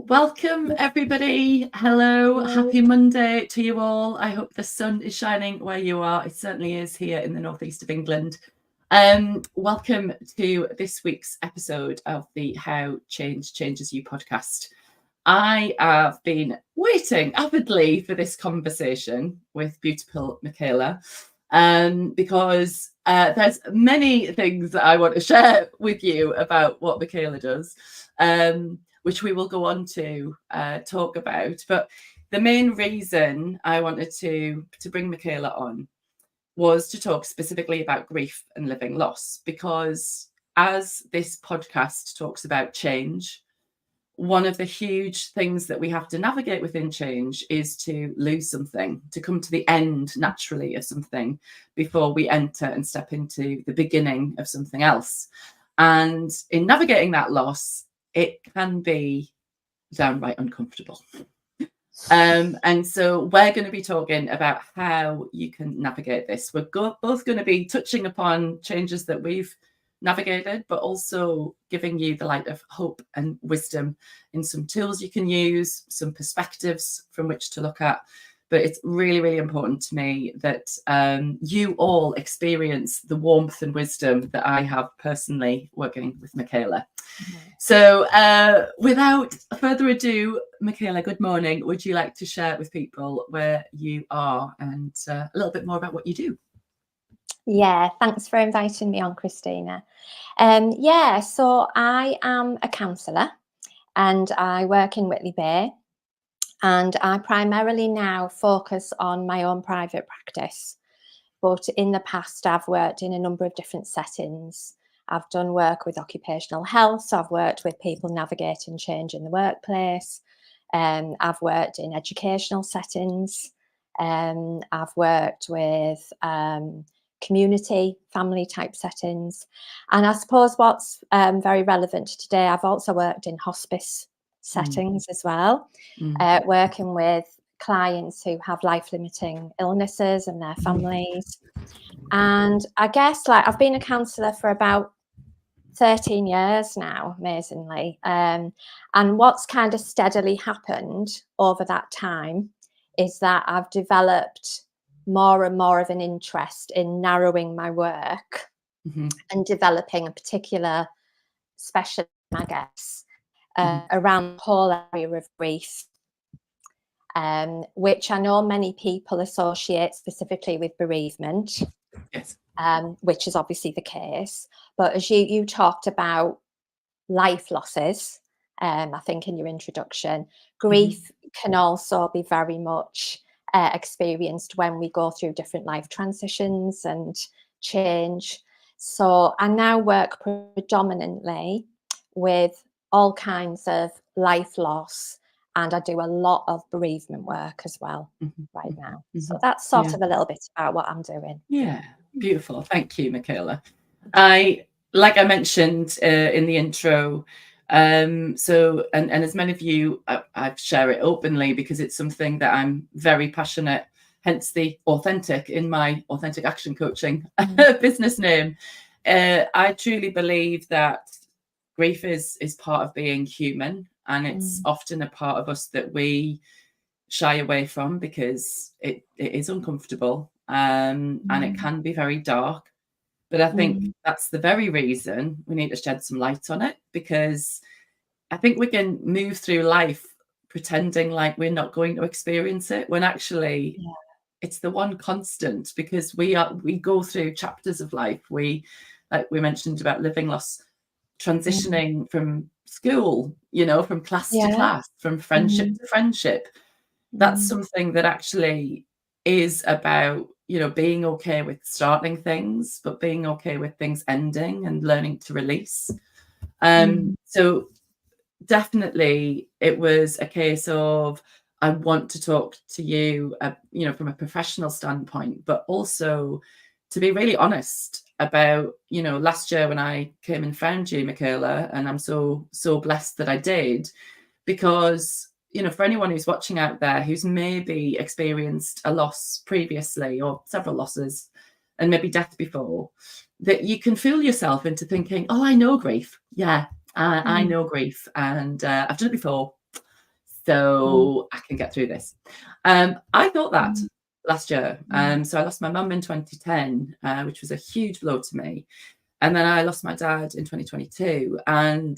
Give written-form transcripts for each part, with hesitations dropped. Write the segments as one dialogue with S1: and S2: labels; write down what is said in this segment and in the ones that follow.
S1: Welcome, everybody. Hello. Happy Monday to you all. I hope the sun is shining where you are. It certainly is here in the northeast of England. Welcome to this week's episode of the How Change Changes You podcast. I have been waiting avidly for this conversation with beautiful Michaela because there's many things that I want to share with you about what Michaela does. Which we will go on to talk about. But the main reason I wanted to bring Michaela on was to talk specifically about grief and living loss, because as this podcast talks about change, one of the huge things that we have to navigate within change is to lose something, to come to the end naturally of something before we enter and step into the beginning of something else. And in navigating that loss, it can be downright uncomfortable. And so we're going to be talking about how you can navigate this. We're both going to be touching upon changes that we've navigated, but also giving you the light of hope and wisdom in some tools you can use, some perspectives from which to look at. But it's really, really important to me that you all experience the warmth and wisdom that I have personally working with Michaela. So without further ado, Michaela, good morning. Would you like to share with people where you are and a little bit more about what you do?
S2: Yeah, thanks for inviting me on, Christina. So I am a counsellor and I work in Whitley Bay. And I primarily now focus on my own private practice. But in the past, I've worked in a number of different settings. I've done work with occupational health, so I've worked with people navigating change in the workplace. I've worked in educational settings. I've worked with community, family type settings. And I suppose what's very relevant today, I've also worked in hospice settings as well, working with clients who have life-limiting illnesses and their families. And I guess I've been a counsellor for about 13 years now, amazingly. And what's kind of steadily happened over that time is that I've developed more and more of an interest in narrowing my work and developing a particular specialism, I guess, around the whole area of grief, which I know many people associate specifically with bereavement,
S1: yes,
S2: which is obviously the case. But as you talked about life losses, I think in your introduction, grief can also be very much experienced when we go through different life transitions and change. So I now work predominantly with all kinds of life loss, and I do a lot of bereavement work as well right now. So that's sort of a little bit about what I'm doing.
S1: Yeah, beautiful. Thank you, Michaela. Like I mentioned in the intro, and as many of you, I share it openly because it's something that I'm very passionate, hence the authentic in my authentic action coaching business name. I truly believe that grief is part of being human, and it's often a part of us that we shy away from because it is uncomfortable and it can be very dark. But I think that's the very reason we need to shed some light on it, because I think we can move through life pretending like we're not going to experience it when actually it's the one constant, because we go through chapters of life. Like we mentioned about living loss, transitioning from school, from class to class, from friendship to friendship. That's something that actually is about, being okay with starting things, but being okay with things ending and learning to release. So definitely it was a case of, I want to talk to you, from a professional standpoint, but also to be really honest about, last year when I came and found you, Michaela, and I'm so blessed that I did, because, for anyone who's watching out there who's maybe experienced a loss previously or several losses and maybe death before, that you can fool yourself into thinking, oh, I know grief. Yeah, I know grief, and I've done it before. so I can get through this. I thought that
S2: Mm.
S1: last year. So I lost my mum in 2010, which was a huge blow to me. And then I lost my dad in 2022. And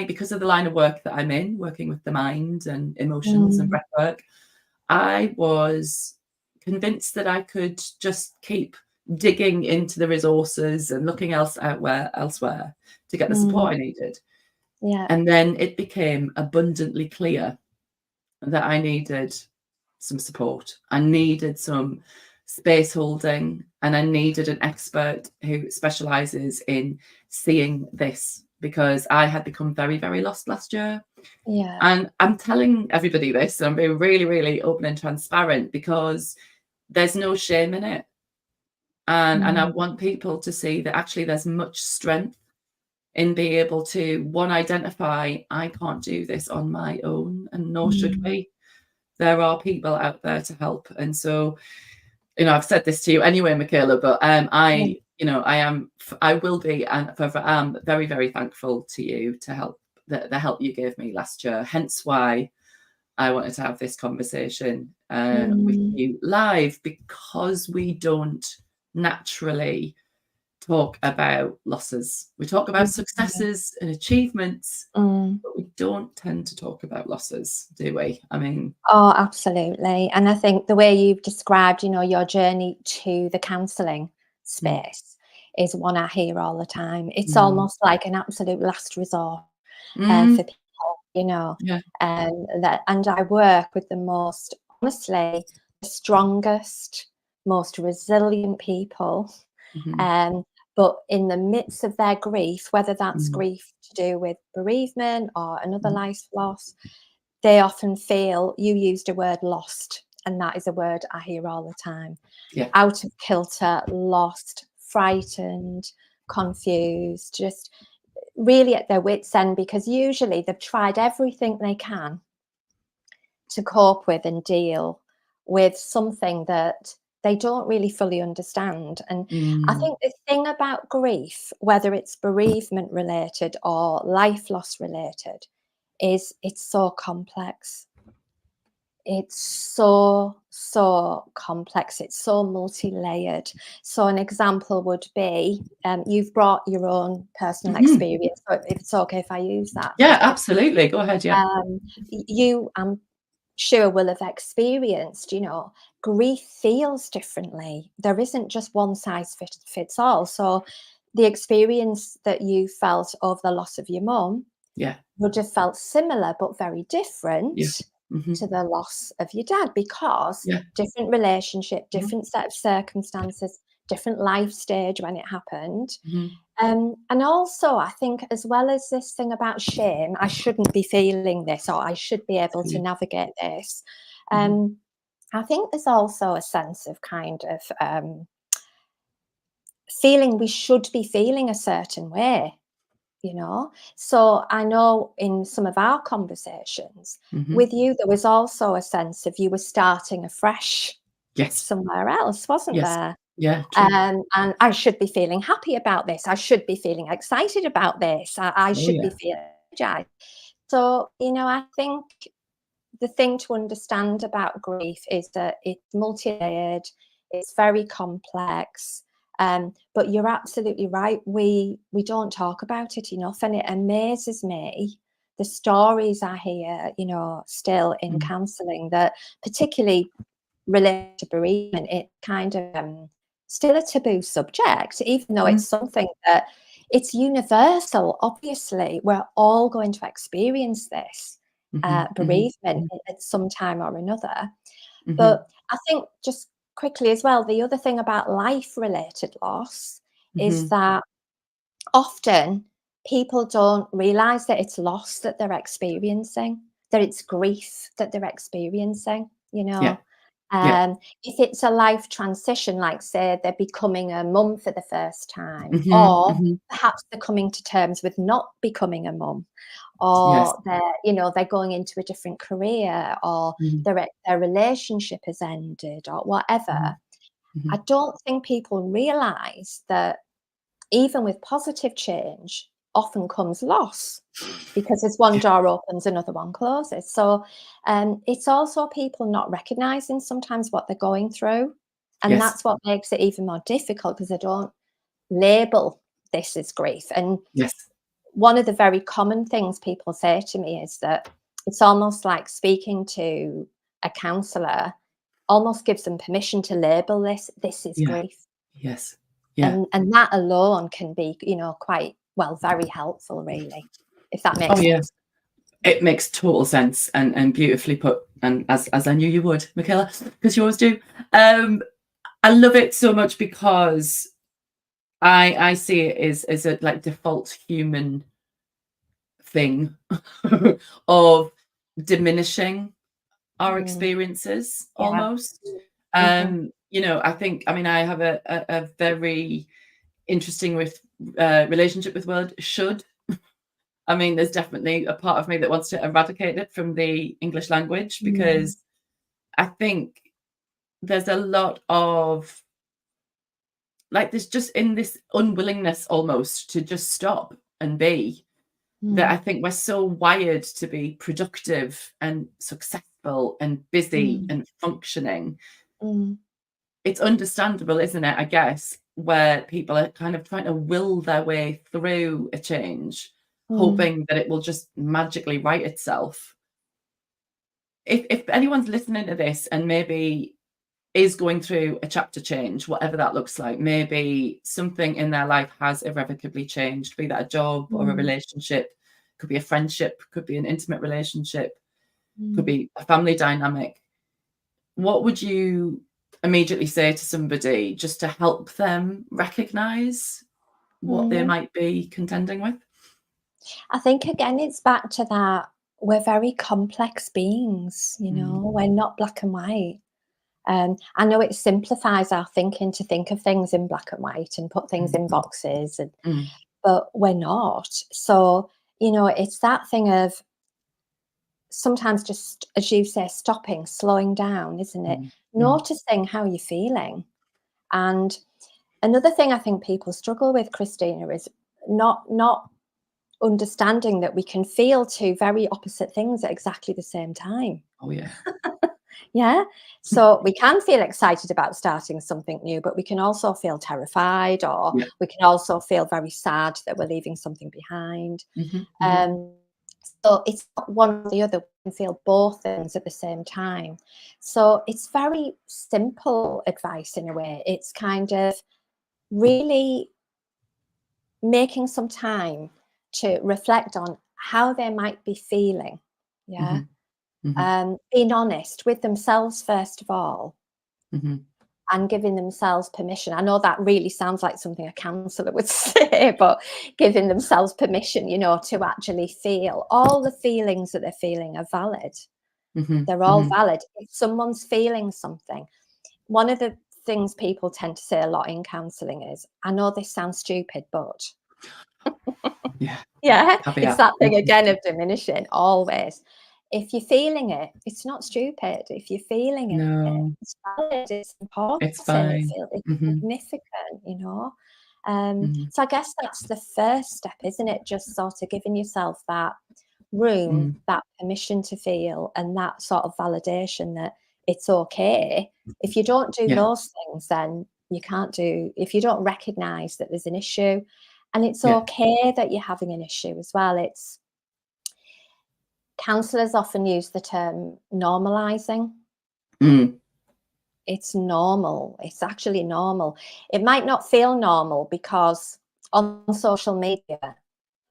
S1: because of the line of work that I'm in, working with the mind and emotions and
S2: Mm.
S1: breath work, I was convinced that I could just keep digging into the resources and looking elsewhere to get the support
S2: Mm.
S1: I needed.
S2: Yeah.
S1: And then it became abundantly clear that I needed some support. I needed some space holding, and I needed an expert who specializes in seeing this, because I had become very, very lost last year.
S2: Yeah.
S1: And I'm telling everybody this, and I'm being really, really open and transparent, because there's no shame in it. And I
S2: Mm.
S1: want people to see that actually there's much strength in being able to, one, identify, I can't do this on my own, and nor should
S2: Mm.
S1: we. There are people out there to help. And so, I've said this to you anyway, Michaela, but
S2: Yeah.
S1: I will be, and forever am very, very thankful to you to help the help you gave me last year. Hence why I wanted to have this conversation with
S2: Mm.
S1: you live, because we don't naturally talk about losses. We talk about
S2: Mm.
S1: successes and achievements,
S2: Mm.
S1: but we don't tend to talk about losses, do we? I mean,
S2: Oh, absolutely. And I think the way you've described, your journey to the counselling
S1: mm,
S2: space is one I hear all the time. It's
S1: mm,
S2: almost like an absolute last resort
S1: mm,
S2: for people,
S1: yeah.
S2: and I work with the most, honestly, the strongest, most resilient people.
S1: Mhm,
S2: Um, but in the midst of their grief, whether that's
S1: mm,
S2: grief to do with bereavement or another
S1: mm,
S2: life loss, they often feel, you used a word, lost, and that is a word I hear all the time.
S1: yeah.
S2: Out of kilter, lost, frightened, confused, just really at their wits' end, because usually they've tried everything they can to cope with and deal with something that they don't really fully understand. And I
S1: Mm,
S2: think the thing about grief, whether it's bereavement related or life loss related, is it's so complex. It's so complex. It's so multi-layered. So an example would be, you've brought your own personal
S1: mhm.
S2: experience. So if it's okay if I use that as
S1: Yeah,
S2: an
S1: absolutely. Go ahead. Yeah.
S2: you, I'm sure, will have experienced, grief feels differently. There isn't just one size fits all. So the experience that you felt of the loss of your mum
S1: Yeah.
S2: would have felt similar but very different
S1: Yeah. Mhm.
S2: to the loss of your dad, because
S1: Yeah.
S2: different relationship,
S1: Mhm.
S2: different set of circumstances, different life stage when it happened.
S1: Mhm.
S2: And also, I think, as well as this thing about shame, I shouldn't be feeling this, or I should be able to
S1: Yeah.
S2: navigate this.
S1: Mhm.
S2: I think there's also a sense of kind of feeling we should be feeling a certain way. So I know in some of our conversations
S1: Mhm.
S2: with you, there was also a sense of you were starting afresh
S1: Yes.
S2: somewhere else, wasn't
S1: Yes.
S2: there?
S1: Yeah, true.
S2: And I should be feeling happy about this. I should be feeling excited about this. I
S1: Oh,
S2: should be
S1: yeah.
S2: feeling energized. So, I think the thing to understand about grief is that it's multi-layered, it's very complex. But you're absolutely right. We don't talk about it enough, and it amazes me the stories I hear, still in
S1: Mm.
S2: counselling, that particularly related to bereavement, it kind of still a taboo subject, even though
S1: Mhm.
S2: it's something that it's universal. Obviously, we're all going to experience this
S1: Mhm. Mhm.
S2: bereavement
S1: Mhm.
S2: at some time or another.
S1: Mhm.
S2: But I think, just quickly as well, the other thing about life related loss is
S1: Mhm.
S2: that often people don't realize that it's loss that they're experiencing, that it's grief that they're experiencing,
S1: Yeah. Yeah.
S2: if it's a life transition, like say they're becoming a mum for the first time,
S1: Mhm.
S2: or
S1: Mhm.
S2: perhaps they're coming to terms with not becoming a mum,
S1: Yes.
S2: or they're going into a different career, or
S1: Mhm.
S2: their relationship has ended, or whatever.
S1: Mhm. Mhm.
S2: I don't think people realize that even with positive change, often comes loss, because as one door opens, another one closes. So it's also people not recognizing sometimes what they're going through. And
S1: Yes.
S2: that's what makes it even more difficult, because they don't label this as grief. And
S1: Yes.
S2: one of the very common things people say to me is that it's almost like speaking to a counsellor almost gives them permission to label this is
S1: Yeah.
S2: grief.
S1: Yes. Yeah.
S2: And that alone can be, quite, well, very helpful, really, if that
S1: Oh
S2: makes
S1: yeah.
S2: sense.
S1: It makes total sense and beautifully put, and as I knew you would, Michaela, because you always do. I love it so much because I see it as a like default human thing of diminishing our
S2: Mm,
S1: experiences
S2: yeah.
S1: almost.
S2: Hmm.
S1: I think, I mean, I have a very interesting relationship with word should. I mean, there's definitely a part of me that wants to eradicate it from the English language,
S2: Mm,
S1: because I think there's a lot of, like, there's just in this unwillingness almost to just stop and be, that I
S2: mm,
S1: think we're so wired to be productive and successful and busy
S2: mm,
S1: and functioning.
S2: mm,
S1: It's understandable, isn't it? I guess, where people are kind of trying to will their way through a change,
S2: mm,
S1: hoping that it will just magically right itself. If anyone's listening to this and maybe is going through a chapter change, whatever that looks like, maybe something in their life has irrevocably changed, be that a job or a
S2: mm,
S1: relationship, could be a friendship, could be an intimate relationship, could
S2: mm,
S1: be a family dynamic. What would you immediately say to somebody just to help them recognize what they
S2: mhm.
S1: might be contending with?
S2: I think, again, it's back to that we're very complex beings,
S1: Mm,
S2: we're not black and white. I know it simplifies our thinking to think of things in black and white and put things
S1: mm,
S2: in boxes,
S1: mm,
S2: but we're not. So, it's that thing of sometimes, just as you say, stopping, slowing down, isn't it?
S1: mm, mm.
S2: Noticing how you're feeling. And another thing I think people struggle with, Christina, is not understanding that we can feel two very opposite things at exactly the same time.
S1: Oh yeah.
S2: Yeah. So we can feel excited about starting something new, but we can also feel terrified, or
S1: Yeah.
S2: we can also feel very sad that we're leaving something behind.
S1: Hmm. Hmm.
S2: Um, so it's not one or the other. We can feel both things at the same time. So it's very simple advice in a way. It's kind of really making some time to reflect on how they might be feeling. Yeah.
S1: Hmm. Hmm.
S2: Being honest with themselves, first of all,
S1: Hmm.
S2: and giving themselves permission. I know that really sounds like something a counsellor would say, but giving themselves permission, to actually feel all the feelings that they're feeling are valid.
S1: Hmm.
S2: They're all
S1: Hmm.
S2: valid. If someone's feeling something, one of the things people tend to say a lot in counselling is, I know this sounds stupid, but
S1: Yeah.
S2: yeah, it's
S1: Caveat.
S2: that thing
S1: Mhm.
S2: again of diminishing always. If you're feeling it, it's not stupid. If you're feeling it,
S1: No,
S2: it's valid, it's important,
S1: it's fine.
S2: it's
S1: Hmm.
S2: significant.
S1: Hmm.
S2: So I guess that's the first step, isn't it? Just sort of giving yourself that room,
S1: Mm.
S2: that permission to feel, and that sort of validation that it's okay. If you don't do
S1: Yeah.
S2: those things, then you can't do, if you don't recognize that there's an issue, and it's
S1: Yeah.
S2: okay that you're having an issue as well. It's Counselors often use the term normalizing.
S1: Mm.
S2: It's normal. It's actually normal. It might not feel normal because on social media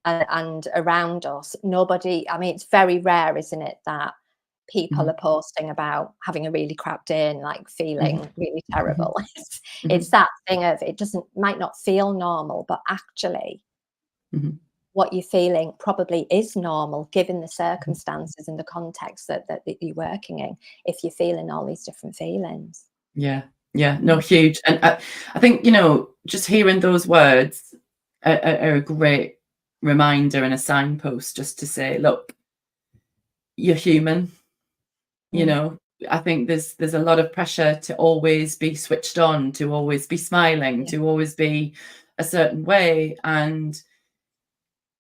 S2: and around us, nobody, I mean, it's very rare, isn't it, that people
S1: Mhm.
S2: are posting about having a really crap day and like
S1: Mhm.
S2: feeling really
S1: Mhm.
S2: terrible. It's
S1: Mhm.
S2: that thing of, it doesn't, might not feel normal, but actually
S1: Mhm.
S2: what you're feeling probably is normal given the circumstances and the context that you're working in, if you're feeling all these different feelings.
S1: Yeah. Yeah. No,
S2: Mm,
S1: huge. And I think, just hearing those words are a great reminder and a signpost just to say, look, you're human. You
S2: mm,
S1: know, I think there's a lot of pressure to always be switched on, to always be smiling,
S2: yeah,
S1: to always be a certain way. And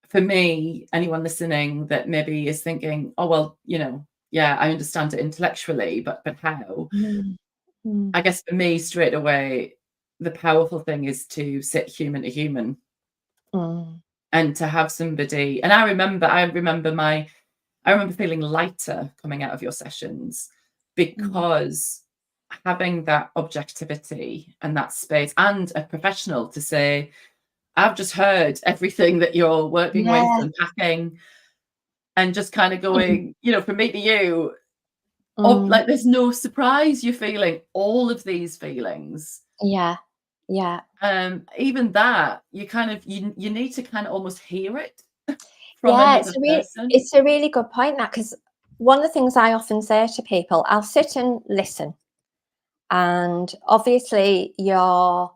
S1: for me, anyone listening that maybe is thinking, oh, well, yeah, I understand it intellectually, but how?
S2: Mm. Mm.
S1: I guess for me, straight away, the powerful thing is to sit human to human
S2: Mm.
S1: and to have somebody. And I remember feeling lighter coming out of your sessions
S2: Mm.
S1: because having that objectivity and that space and a professional to say, I've just heard everything that you're working with,
S2: Yeah.
S1: unpacking, and just kind of
S2: Mhm.
S1: going, from me to you,
S2: Mm.
S1: like there's no surprise you're feeling all of these feelings.
S2: Yeah. Yeah.
S1: Even that, you need to kind of almost hear it from
S2: Yeah,
S1: another person.
S2: it's a really good point, that, because one of the things I often say to people, I'll sit and listen, and obviously you're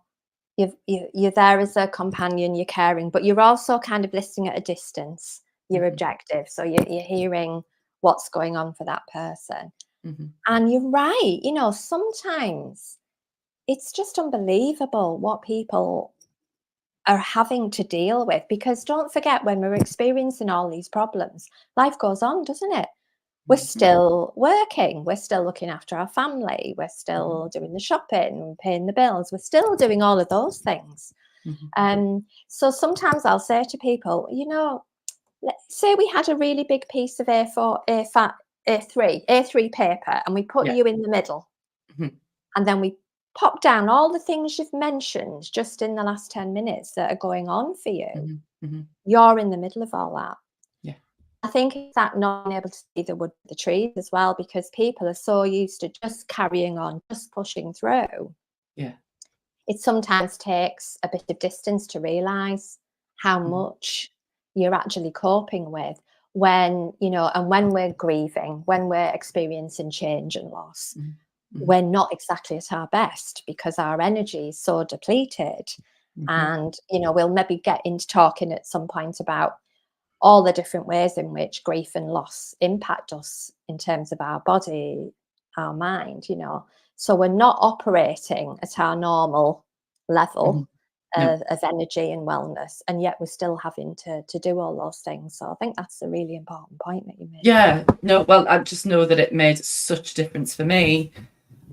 S2: there as a companion, you're caring, but you're also kind of listening at a distance. You're
S1: Mhm,
S2: objective, so you're hearing what's going on for that person.
S1: mhm,
S2: And you're right, sometimes it's just unbelievable what people are having to deal with, because don't forget, when we're experiencing all these problems, life goes on, doesn't it? We're
S1: mhm,
S2: still working, we're still looking after our family, we're
S1: mhm,
S2: still doing the shopping, paying the bills, we're still doing all of those things.
S1: mhm.
S2: So sometimes I'll say to people, let's say we had a really big piece of A4, A3 paper, and we put
S1: Yeah.
S2: you in the middle,
S1: Mhm,
S2: and then we pop down all the things you've mentioned just in the last 10 minutes that are going on for you.
S1: mhm, mhm.
S2: You're in the middle of all that.
S1: Yeah.
S2: I think it's that not being able to see the wood for the trees as well, because people are so used to just carrying on, just pushing through.
S1: Yeah.
S2: It sometimes takes a bit of distance to realise how
S1: Mhm,
S2: much you're actually coping with when, and when we're grieving, when we're experiencing change and loss,
S1: mhm, mhm,
S2: we're not exactly at our best because our energy is so depleted.
S1: mhm.
S2: And, we'll maybe get into talking at some point about all the different ways in which grief and loss impact us in terms of our body, our mind, So we're not operating at our normal
S1: Mhm.
S2: level
S1: No.
S2: of energy and wellness, and yet we're still having to do all those things. So I think that's a really important point that you made.
S1: Yeah. No, well, I just know that it made such a difference for me.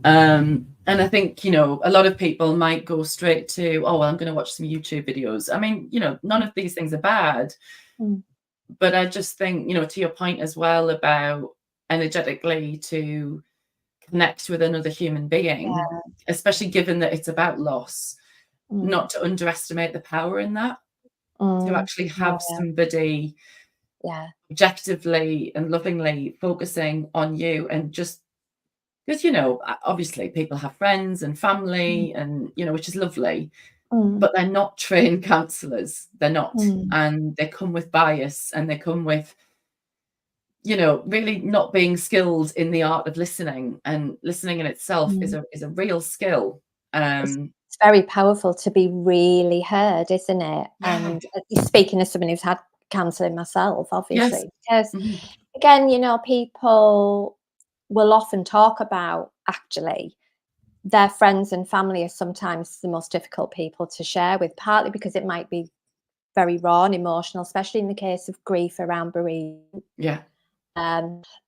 S1: And I think, a lot of people might go straight to, oh, well, I'm going to watch some YouTube videos. I mean, none of these things are bad,
S2: Mm.
S1: but I just think, to your point as well about energetically to connect with another human being,
S2: Yeah.
S1: especially given that it's about loss,
S2: Mm.
S1: not to underestimate the power in that, to
S2: Mm.
S1: actually
S2: Oh,
S1: have
S2: yeah.
S1: somebody
S2: Yeah.
S1: objectively and lovingly focusing on you. And just because, obviously people have friends and
S2: Mm.
S1: family and, which is lovely,
S2: Mm.
S1: but they're not trained counselors. They're not.
S2: Mm.
S1: And they come with bias and they come with, really not being skilled in the art of listening. And listening in itself is
S2: Mm.
S1: a real skill.
S2: It's
S1: Um,
S2: it's very powerful to be really heard, isn't it?
S1: yeah.
S2: And, speaking as someone who's had counselling myself,
S1: Yes.
S2: obviously, because
S1: Mhm.
S2: again, people will often talk about, actually, their friends and family are sometimes the most difficult people to share with, partly because it might be very raw and emotional, especially in the case of grief around bereavement.
S1: Yeah.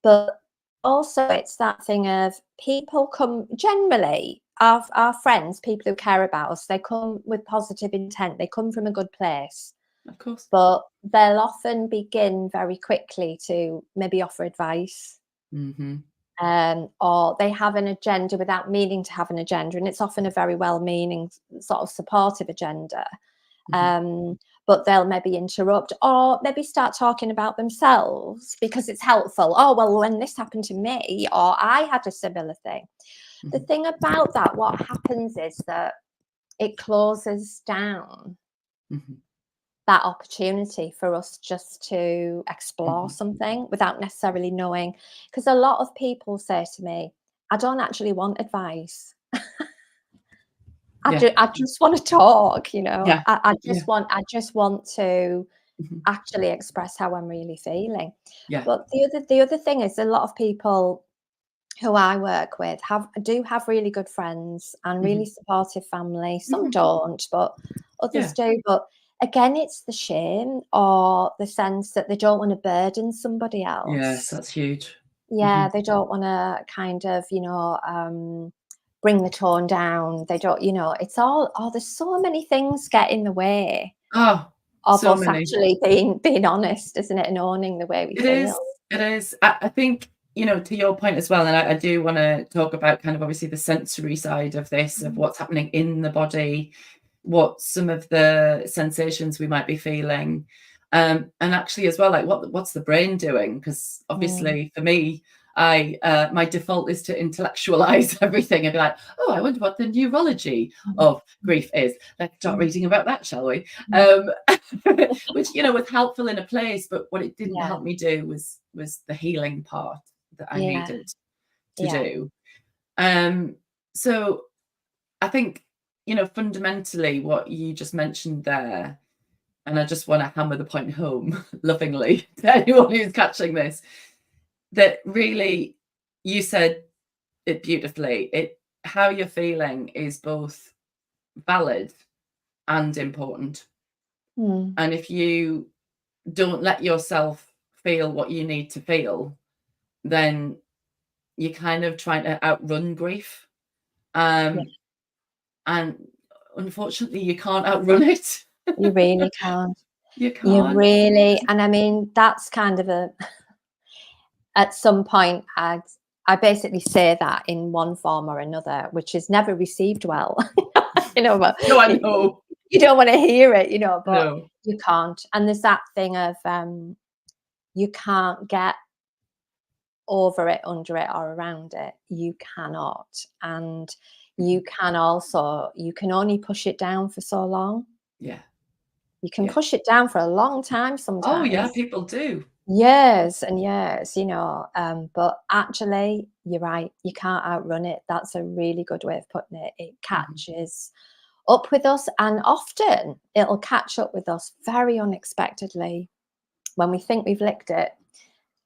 S2: But also it's that thing of, people come generally, our friends, people who care about us, they come with positive intent, they come from a good place,
S1: Of course.
S2: but they'll often begin very quickly to maybe offer advice,
S1: Mhm.
S2: or they have an agenda without meaning to have an agenda, and it's often a very well-meaning sort of supportive agenda.
S1: Mhm.
S2: um, but they'll maybe interrupt, or maybe start talking about themselves because it's helpful. Oh, well, when this happened to me, or I had a similar thing. The
S1: Mhm.
S2: thing about that, what happens is that it closes down
S1: Mhm.
S2: that opportunity for us just to explore
S1: Mhm.
S2: something without necessarily knowing. Because a lot of people say to me, I don't actually want advice.
S1: Yeah.
S2: I just want to talk,
S1: Yeah.
S2: I
S1: Yeah.
S2: just want to
S1: Mhm.
S2: actually express how I'm really feeling.
S1: Yeah.
S2: But the other thing is, a lot of people who I work with do have really good friends and really
S1: Mhm.
S2: supportive family. Some
S1: Mhm.
S2: don't, but others
S1: Yeah.
S2: do. But again, it's the shame or the sense that they don't want to burden somebody
S1: Yes,
S2: else.
S1: that's huge.
S2: Yeah, they don't want to kind of, bring the tone down. They don't, it's all, oh, there's so many things get in the way
S1: Oh,
S2: of
S1: so
S2: us
S1: many.
S2: actually being honest, isn't it? And owning the way we
S1: It is.
S2: feel.
S1: It is. I think, to your point as well, and I do want to talk about kind of obviously the sensory side of this, of
S2: Mm,
S1: what's happening in the body, what some of the sensations we might be feeling. And actually as well, like what's the brain doing? Because
S2: mm,
S1: obviously for me, I my default is to intellectualize everything and be like, oh, I wonder what the neurology
S2: mm,
S1: of grief is. Let's start
S2: mm,
S1: reading about that, shall we?
S2: mm.
S1: Which was helpful in a place, but what it didn't
S2: Yeah,
S1: help me do was the healing part that I
S2: yeah,
S1: needed to
S2: yeah.
S1: do. So I think, fundamentally what you just mentioned there, and I just want to hammer the point home lovingly to anyone who's catching this, that really you said it beautifully. How you're feeling is both valid and important.
S2: Mm.
S1: And if you don't let yourself feel what you need to feel, then you're kind of trying to outrun grief.
S2: Yeah,
S1: Um, and unfortunately, you can't outrun it.
S2: you really can't.
S1: You
S2: You
S1: can't.
S2: really, and I mean, that's kind of at some point, I basically say that in one form or another, which is never received well. But
S1: No, I know.
S2: you don't want to hear it, but
S1: No.
S2: you can't. And there's that thing of you can't get over it, under it, or around it. You cannot. And
S1: Mhm.
S2: you can only push it down for so long.
S1: Yeah.
S2: You can
S1: Yeah.
S2: push it down for a long time
S1: Oh, yeah,
S2: sometimes.
S1: people do.
S2: Years and years, but actually, you're right, you can't outrun it. That's a really good way of putting it. It
S1: Mhm.
S2: catches up with us, and often it'll catch up with us very unexpectedly when we think we've licked it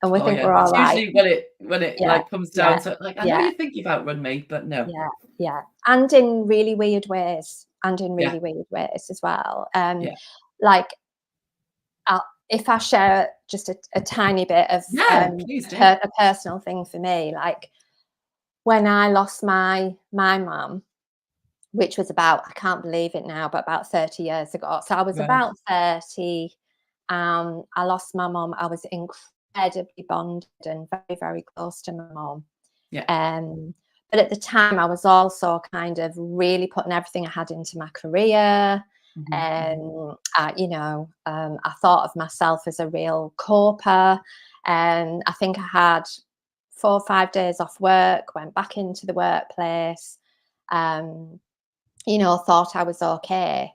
S2: and we
S1: Oh,
S2: think
S1: yeah.
S2: we're all
S1: It's
S2: right.
S1: usually when it,
S2: Yeah,
S1: like, comes down
S2: yeah,
S1: to, like, I know
S2: yeah,
S1: you think you've outrun me, but no.
S2: yeah, yeah, and in really weird ways,
S1: Yeah.
S2: as well.
S1: Yeah.
S2: Like, if I share just a tiny bit of
S1: Yeah, please do.
S2: a personal thing for me, like when I lost my mum, which was about, I can't believe it now, but about 30 years ago. So I was
S1: Right.
S2: about 30. I lost my mum. I was incredibly bonded and very, very close to my mum.
S1: Yeah.
S2: Um, but at the time, I was also kind of really putting everything I had into my career.
S1: Mhm, mhm.
S2: I thought of myself as a real corper. And I think I had 4 or 5 days off work, went back into the workplace, um, thought I was okay.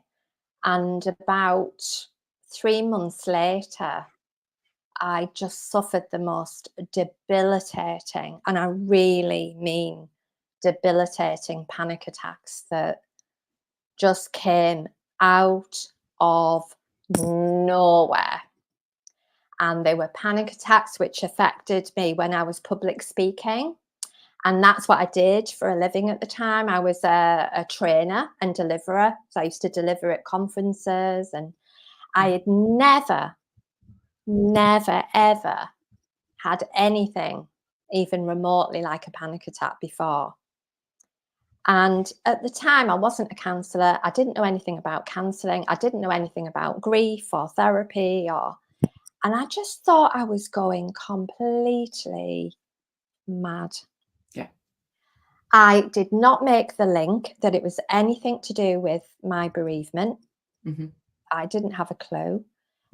S2: And about 3 months later, I just suffered the most debilitating, and I really mean debilitating panic attacks that just came out of nowhere. And they were panic attacks which affected me when I was public speaking. And that's what I did for a living at the time. I was a trainer and deliverer. So I used to deliver at conferences, and I
S1: Yeah.
S2: had never, ever had anything even remotely like a panic attack before. And at the time, I wasn't a counsellor. I didn't know anything about counselling. I didn't know anything about grief or therapy, and I just thought I was going completely mad.
S1: Yeah.
S2: I did not make the link that it was anything to do with my bereavement.
S1: Mhm,
S2: I didn't have a clue.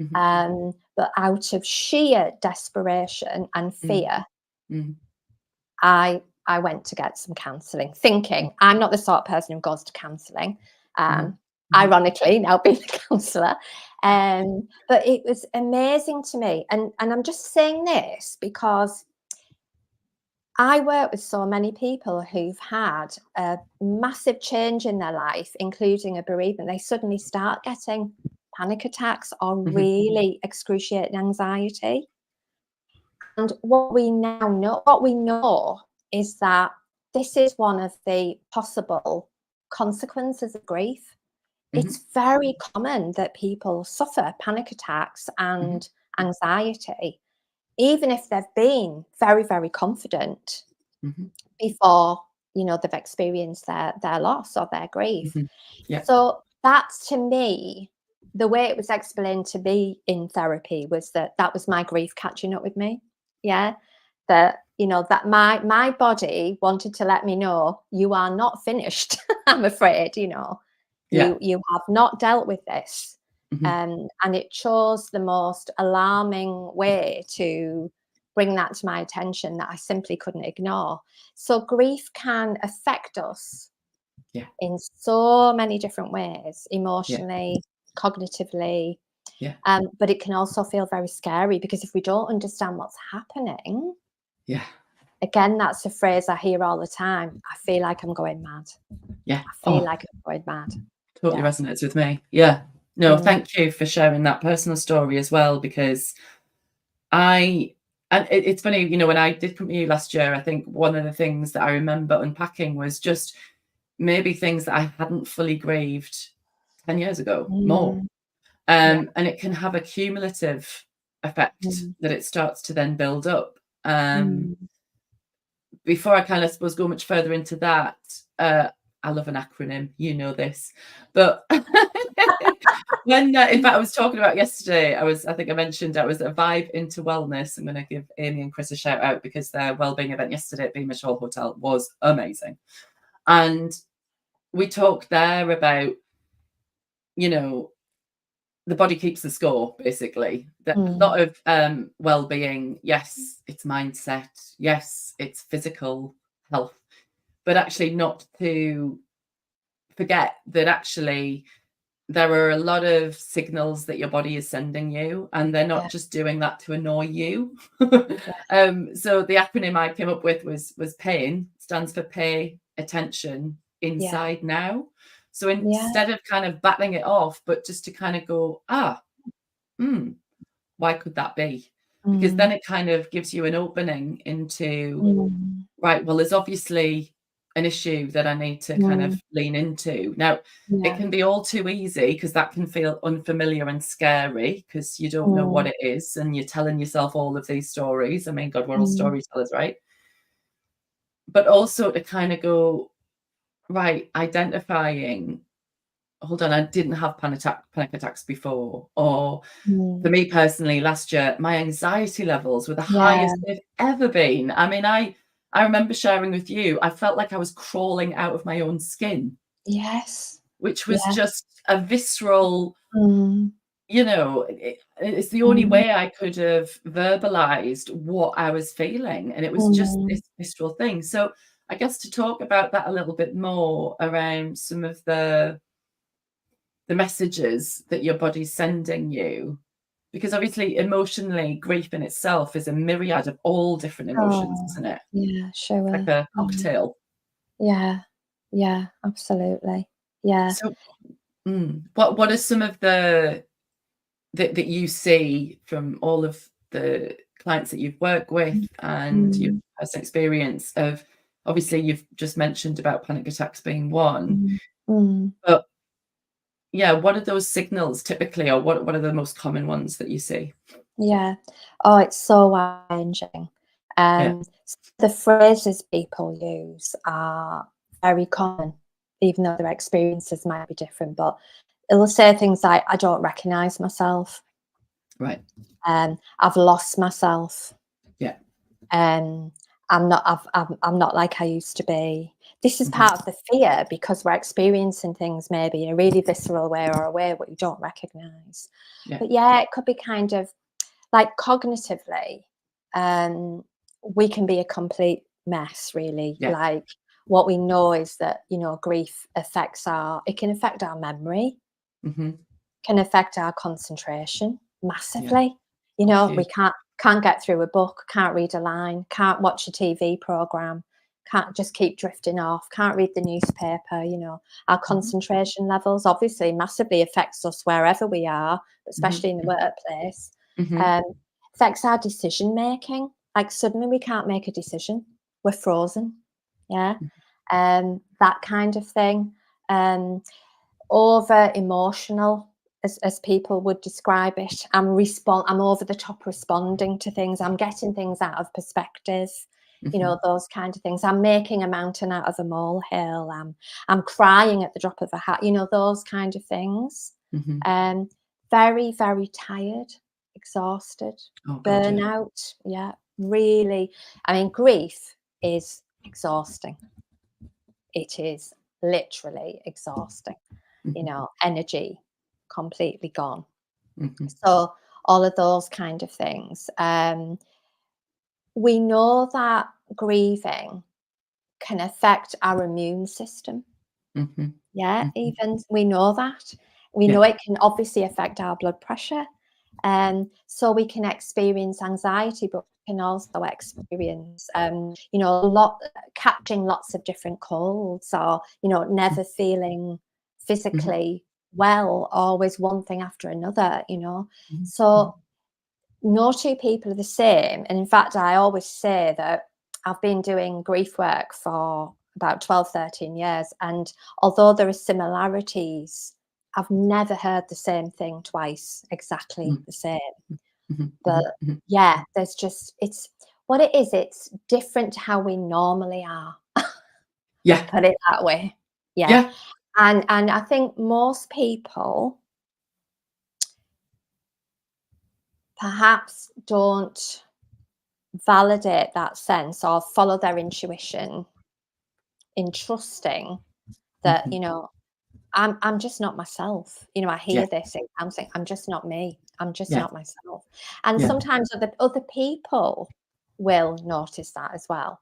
S1: mhm.
S2: But out of sheer desperation and
S1: Mm,
S2: fear,
S1: mm,
S2: I went to get some counselling, thinking I'm not the sort of person who goes to counselling.
S1: mhm,
S2: Um,
S1: mhm.
S2: Ironically, now being a counsellor, but it was amazing to me, and I'm just saying this because I work with so many people who've had a massive change in their life, including a bereavement. They suddenly start getting panic attacks or
S1: Mhm.
S2: really excruciating anxiety. And what we know is that this is one of the possible consequences of grief. it's very common that people suffer panic attacks and anxiety, even if they've been very, very confident before, they've experienced their loss or their grief.
S1: Yeah.
S2: So that's, to me, the way it was explained to me in therapy was that was my grief catching up with me. Yeah. That, that my body wanted to let me know, you are not finished. I'm afraid,
S1: Yeah.
S2: you have not dealt with this. And it chose the most alarming way to bring that to my attention that I simply couldn't ignore. So grief can affect us in so many different ways, emotionally, cognitively.
S1: Yeah.
S2: But it can also feel very scary, because if we don't understand what's happening, again, that's a phrase I hear all the time. I feel like I'm going mad.
S1: Yeah.
S2: I feel like I'm going mad.
S1: Totally resonates with me. Yeah. No, thank you for sharing that personal story as well, because it's funny, when I did come to you last year, I think one of the things that I remember unpacking was just maybe things that I hadn't fully grieved 10 years ago, more. And it can have a cumulative effect that it starts to then build up. Before I kind of suppose go much further into that, I love an acronym, this, but when in fact I was talking about yesterday, I think I mentioned I was a Vibe into Wellness. I'm going to give Amy and Chris a shout out, because their wellbeing event yesterday at Beamish Hall Hotel was amazing, and we talked there about the body keeps the score, basically. That a lot of well-being, yes, it's mindset, yes, it's physical health, but actually not to forget that actually there are a lot of signals that your body is sending you, and they're not just doing that to annoy you. So the acronym I came up with was PAIN, stands for pay attention inside now. So instead of kind of battling it off, but just to kind of go, why could that be? Because then it kind of gives you an opening into, right, well, there's obviously an issue that I need to kind of lean into. Now, it can be all too easy, because that can feel unfamiliar and scary, because you don't know what it is, and you're telling yourself all of these stories. I mean, God, we're all storytellers, right? But also to kind of go, right, identifying, hold on, I didn't have panic attacks before. Or for me personally, last year, my anxiety levels were the highest they've ever been. I mean, I remember sharing with you, I felt like I was crawling out of my own skin.
S2: Yes.
S1: Which was just a visceral, it's the only way I could have verbalized what I was feeling. And it was just this visceral thing. So I guess to talk about that a little bit more around some of the messages that your body's sending you, because obviously emotionally, grief in itself is a myriad of all different emotions, isn't it?
S2: Yeah, sure.
S1: Like a cocktail.
S2: Yeah, absolutely. Yeah.
S1: So what are some of that you see from all of the clients that you've worked with and your personal experience of, obviously you've just mentioned about panic attacks being one, but yeah, what are those signals typically, or what are the most common ones that you see?
S2: Yeah. Oh, it's so wide-ranging. The phrases people use are very common, even though their experiences might be different. But it'll say things like, I don't recognize myself.
S1: Right.
S2: I've lost myself.
S1: Yeah.
S2: I'm not like I used to be. This is part of the fear, because we're experiencing things maybe in a really visceral way, or a way what you don't recognize. But it could be kind of like cognitively, we can be a complete mess, really. Like, what we know is that, grief it can affect our memory, can affect our concentration massively. We can't get through a book, can't read a line, can't watch a TV program, can't just keep drifting off, can't read the newspaper. Our concentration levels obviously massively affects us wherever we are, especially in the workplace. Affects our decision making. Like, suddenly we can't make a decision, we're frozen. That kind of thing. over emotional, as people would describe it. I'm over the top responding to things. I'm getting things out of perspective, you know, those kind of things. I'm making a mountain out of a molehill. I'm crying at the drop of a hat, you know, those kind of things. Very, very tired, exhausted,
S1: Oh, God, yeah.
S2: burnout. Yeah, really. I mean, grief is exhausting. It is literally exhausting, you know, energy completely gone. So all of those kind of things. We know that grieving can affect our immune system. Yeah, even we know that. We know
S1: Yeah.
S2: it can obviously affect our blood pressure. So we can experience anxiety, but we can also experience, you know, catching lots of different colds, or, you know, never feeling physically well, always one thing after another, you know. So no two people are the same. And in fact, I always say that I've been doing grief work for about 12, 13 years. And although there are similarities, I've never heard the same thing twice, exactly the same. But yeah, there's just, it's what it is. It's different to how we normally are.
S1: Yeah.
S2: Put it that way. Yeah.
S1: Yeah.
S2: And I think most people perhaps don't validate that sense or follow their intuition in trusting that, you know, I'm just not myself. You know, I
S1: Yeah.
S2: hear this in counseling, I'm just not me. I'm just
S1: Yeah.
S2: not myself. And
S1: Yeah.
S2: sometimes other people will notice that as well.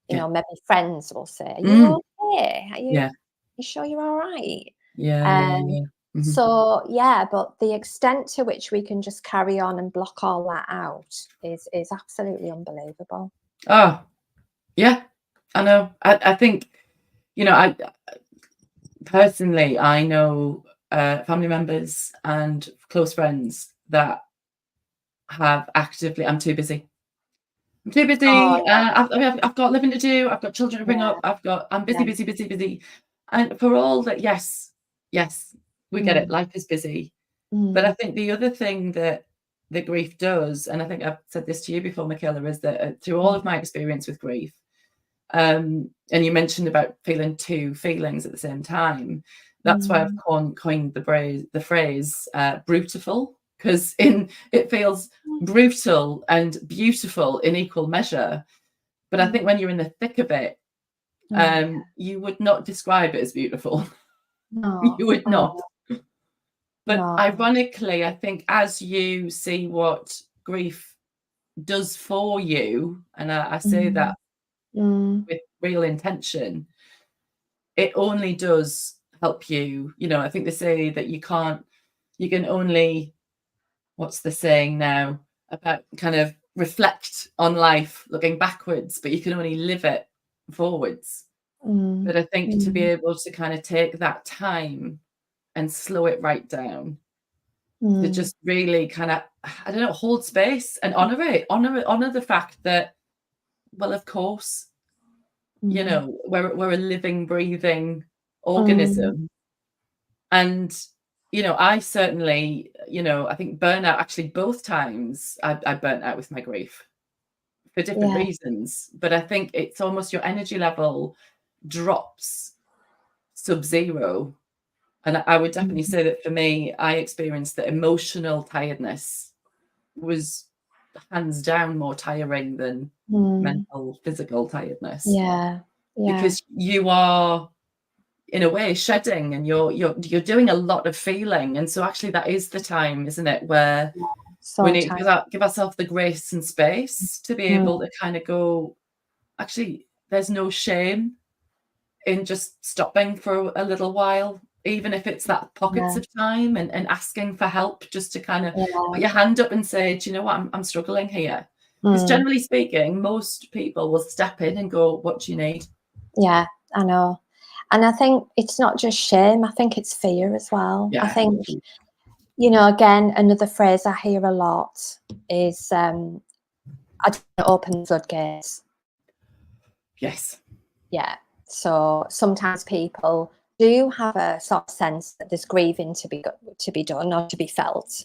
S2: You
S1: Yeah.
S2: know, maybe friends will say, "Are
S1: Mm.
S2: you okay?
S1: Yeah.
S2: You sure you're all right?"
S1: Yeah. Yeah.
S2: Um,
S1: Yeah.
S2: so yeah, but the extent to which we can just carry on and block all that out is absolutely unbelievable.
S1: Oh, yeah. I know. I think, you know, I personally, I know family members and close friends that have actively, I'm too busy. I'm too
S2: Oh
S1: busy. I mean, I've got living to do. I've got children to bring
S2: yeah,
S1: up. I'm busy,
S2: yeah,
S1: busy, busy, busy. And for all that, yes, yes, we get it.
S2: mm,
S1: Life is busy. But I
S2: mm,
S1: think the other thing that the grief does, and I think I've said this to you before, Michaela, is that through all
S2: mm,
S1: of my experience with grief, and you mentioned about feeling two feelings at the same time. That's why I've
S2: mm,
S1: coined the phrase brutiful, because in it feels brutal and beautiful in equal measure. But I think
S2: mm,
S1: when you're in the thick of it,
S2: oh yeah,
S1: you would not describe it as beautiful.
S2: no,
S1: You would not.
S2: oh
S1: But
S2: no,
S1: ironically, I think as you see what grief does for you, and I say that
S2: mm, mm,
S1: with real intention, it only does help you. You know, I think they say that you can only, what's the saying now about kind of reflect on life looking backwards, but you can only live it forwards.
S2: mm,
S1: But I think to be
S2: mm,
S1: able to kind of take that time and slow it right down, to
S2: mm,
S1: just really kind of, I don't know, hold space and honor the fact that, well, of course, you
S2: mm,
S1: know, we're a living, breathing
S2: mm,
S1: organism. And, you know, I certainly, you know, I think burnout, actually both times I burnt out with my grief for different
S2: yeah,
S1: reasons. But I think it's almost your energy level drops sub-zero. And I would definitely
S2: mm,
S1: say that for me, I experienced that emotional tiredness was hands down more tiring than
S2: mm,
S1: mental, physical tiredness,
S2: yeah, yeah,
S1: because you are in a way shedding, and you're doing a lot of feeling. And so actually that is the time, isn't it, where we
S2: so
S1: need to
S2: tight.
S1: give ourselves the grace and space to be
S2: Mm,
S1: able to kind of go, actually, there's no shame in just stopping for a little while, even if it's that pockets
S2: yeah,
S1: of time, and asking for help, just to kind of
S2: yeah,
S1: put your hand up and say, do you know what, I'm struggling here. Because
S2: mm,
S1: generally speaking, most people will step in and go, what do you need?
S2: yeah, I know. And I think it's not just shame, I think it's fear as well. I
S1: Yeah.
S2: think, you know, again, another phrase I hear a lot is, I don't open the floodgates.
S1: Yes.
S2: Yeah. So sometimes people do have a sort of sense that there's grieving to be done or to be felt.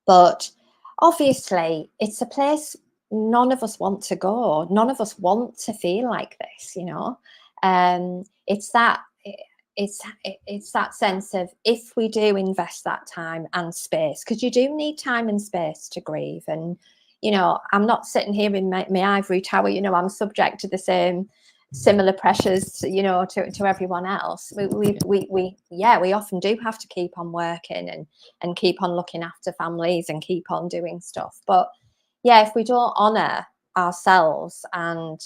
S2: But obviously, it's a place none of us want to go. None of us want to feel like this, you know. It's that sense of, if we do invest that time and space, because you do need time and space to grieve. And, you know, I'm not sitting here in my ivory tower, you know, I'm subject to the same similar pressures, you know, to everyone else. We often do have to keep on working and keep on looking after families and keep on doing stuff. But yeah, if we don't honor ourselves and